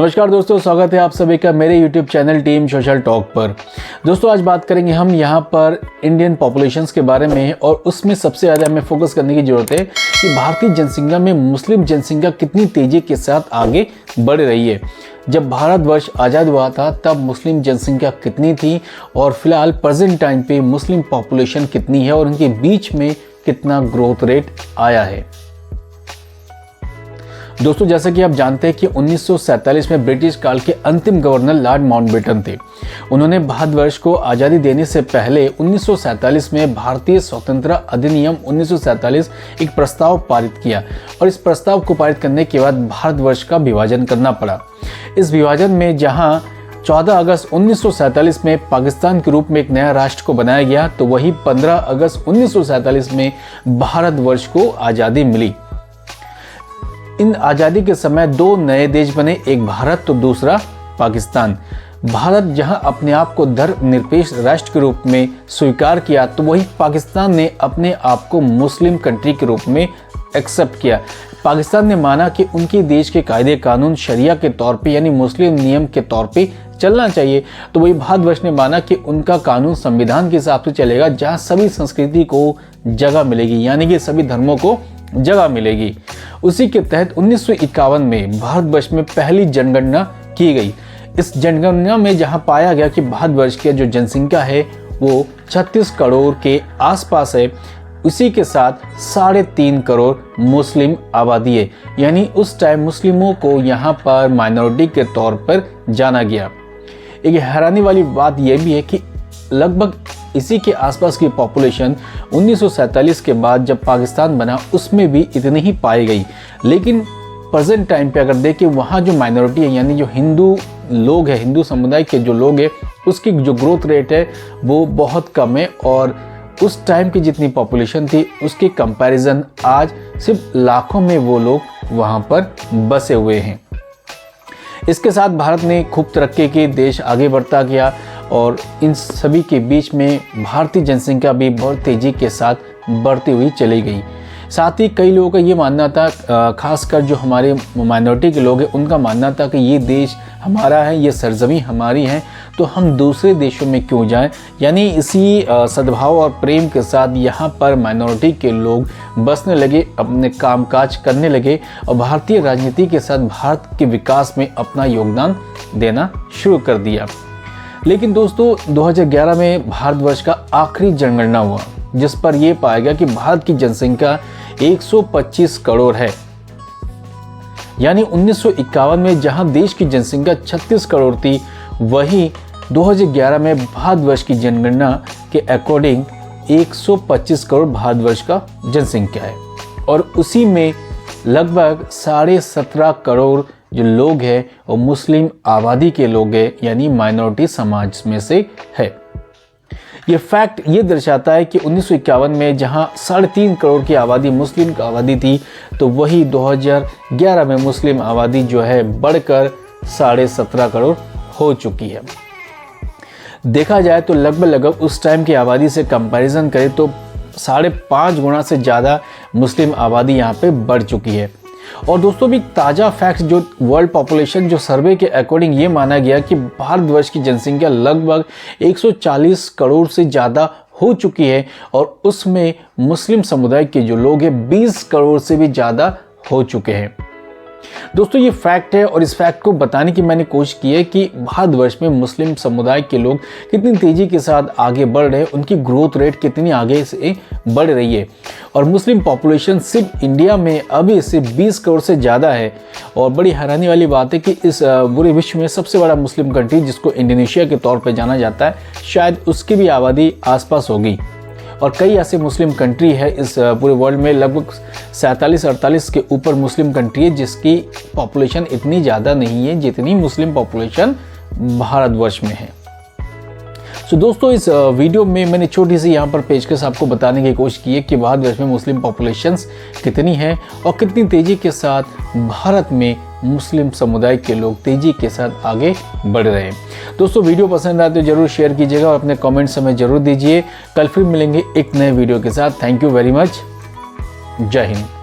नमस्कार दोस्तों, स्वागत है आप सभी का मेरे YouTube channel team social talk पर। दोस्तों आज बात करेंगे हम यहाँ पर इंडियन पॉपुलेशंस के बारे में और उसमें सबसे ज़्यादा हमें फोकस करने की ज़रूरत है कि भारतीय जनसंख्या में मुस्लिम जनसंख्या कितनी तेज़ी के साथ आगे बढ़ रही है। जब भारतवर्ष आज़ाद हुआ था तब मुस्लिम जनसंख्या कितनी थी और फिलहाल प्रेजेंट टाइम पे मुस्लिम पॉपुलेशन कितनी है और उनके बीच में कितना ग्रोथ रेट आया है। दोस्तों जैसा कि आप जानते हैं कि 1947 में ब्रिटिश काल के अंतिम गवर्नर लॉर्ड माउंटबेटन थे। उन्होंने भारतवर्ष को आज़ादी देने से पहले 1947 में भारतीय स्वतंत्रता अधिनियम 1947 एक प्रस्ताव पारित किया और इस प्रस्ताव को पारित करने के बाद भारतवर्ष का विभाजन करना पड़ा। इस विभाजन में जहां 14 अगस्त 1947 में पाकिस्तान के रूप में एक नया राष्ट्र को बनाया गया, तो वही 15 अगस्त 1947 में भारतवर्ष को आज़ादी मिली। इन आज़ादी के समय दो नए देश बने, एक भारत तो दूसरा पाकिस्तान। भारत जहां अपने आप को धर्मनिरपेक्ष राष्ट्र के रूप में स्वीकार किया, तो वही पाकिस्तान ने अपने आप को मुस्लिम कंट्री के रूप में एक्सेप्ट किया। पाकिस्तान ने माना कि उनके देश के कायदे कानून शरिया के तौर पे यानी मुस्लिम नियम के तौर पे चलना चाहिए, तो वही भारतवर्ष ने माना कि उनका कानून संविधान के हिसाब से चलेगा, जहां सभी संस्कृति को जगह मिलेगी, यानी कि सभी धर्मों को जगह मिलेगी। उसी के तहत 1951 में भारतवर्ष में पहली जनगणना की गई। इस जनगणना में जहां पाया गया कि भारतवर्ष की जो जनसंख्या है वो 36 करोड़ के आसपास है, उसी के साथ 3.5 करोड़ मुस्लिम आबादी है, यानी उस टाइम मुस्लिमों को यहाँ पर माइनॉरिटी के तौर पर जाना गया। एक हैरानी वाली बात यह भी है कि लगभग इसी के आसपास की पॉपुलेशन 1947 के बाद जब पाकिस्तान बना उसमें भी इतनी ही पाई गई। लेकिन प्रेजेंट टाइम पे अगर देखें, वहाँ जो माइनॉरिटी है यानी जो हिंदू लोग हैं, हिंदू समुदाय के जो लोग हैं, उसकी जो ग्रोथ रेट है वो बहुत कम है और उस टाइम की जितनी पॉपुलेशन थी उसके कंपैरिजन आज सिर्फ लाखों में वो लोग वहाँ पर बसे हुए हैं। इसके साथ भारत ने खूब तरक्की की, देश आगे बढ़ता गया और इन सभी के बीच में भारतीय जनसंख्या भी बहुत तेज़ी के साथ बढ़ती हुई चली गई। साथ ही कई लोगों का ये मानना था, खासकर जो हमारे माइनॉरिटी के लोग हैं, उनका मानना था कि ये देश हमारा है, ये सरजमीं हमारी है, तो हम दूसरे देशों में क्यों जाएं। यानी इसी सद्भाव और प्रेम के साथ यहाँ पर माइनॉरिटी के लोग बसने लगे, अपने कामकाज करने लगे और भारतीय राजनीति के साथ भारत के विकास में अपना योगदान देना शुरू कर दिया। लेकिन दोस्तों 2011 में भारतवर्ष का आखिरी जनगणना हुआ, जिस पर यह पाया गया कि भारत की जनसंख्या 125 करोड़ है। यानी 1951 में जहां देश की जनसंख्या 36 करोड़ थी, वहीं 2011 में भारतवर्ष की जनगणना के अकॉर्डिंग 125 करोड़ भारतवर्ष का जनसंख्या है और उसी में लगभग 17.5 करोड़ जो लोग हैं वो मुस्लिम आबादी के लोग हैं, यानी माइनॉरिटी समाज में से है। ये फैक्ट ये दर्शाता है कि 1951 में जहां 3.5 करोड़ की आबादी मुस्लिम आबादी थी, तो वही 2011 में मुस्लिम आबादी जो है बढ़कर 17.5 करोड़ हो चुकी है। देखा जाए तो लगभग उस टाइम की आबादी से कंपैरिजन करें तो 5.5 गुना से ज़्यादा मुस्लिम आबादी यहाँ पे बढ़ चुकी है। और दोस्तों भी ताज़ा फैक्ट्स जो वर्ल्ड पॉपुलेशन जो सर्वे के अकॉर्डिंग ये माना गया कि भारतवर्ष की जनसंख्या लगभग 140 करोड़ से ज़्यादा हो चुकी है और उसमें मुस्लिम समुदाय के जो लोग हैं 20 करोड़ से भी ज़्यादा हो चुके हैं। दोस्तों ये फैक्ट है और इस फैक्ट को बताने की मैंने कोशिश की है कि भारतवर्ष में मुस्लिम समुदाय के लोग कितनी तेज़ी के साथ आगे बढ़ रहे हैं, उनकी ग्रोथ रेट कितनी आगे से बढ़ रही है और मुस्लिम पॉपुलेशन सिर्फ इंडिया में अभी सिर्फ 20 करोड़ से ज़्यादा है। और बड़ी हैरानी वाली बात है कि इस पूरे विश्व में सबसे बड़ा मुस्लिम कंट्री जिसको इंडोनेशिया के तौर पर जाना जाता है, शायद उसकी भी आबादी आसपास होगी। और कई ऐसे मुस्लिम कंट्री है इस पूरे वर्ल्ड में, लगभग 47-48 के ऊपर मुस्लिम कंट्री है जिसकी पॉपुलेशन इतनी ज़्यादा नहीं है जितनी मुस्लिम पॉपुलेशन भारतवर्ष में है। तो दोस्तों इस वीडियो में मैंने छोटी सी यहाँ पर पेशकश आपको बताने की कोशिश की है कि भारतवर्ष में मुस्लिम पॉपुलेशंस कितनी है और कितनी तेज़ी के साथ भारत में मुस्लिम समुदाय के लोग तेज़ी के साथ आगे बढ़ रहे हैं। दोस्तों वीडियो पसंद आए तो जरूर शेयर कीजिएगा और अपने कमेंट्स हमें जरूर दीजिए। कल फिर मिलेंगे एक नए वीडियो के साथ। Thank you very much. जय हिंद।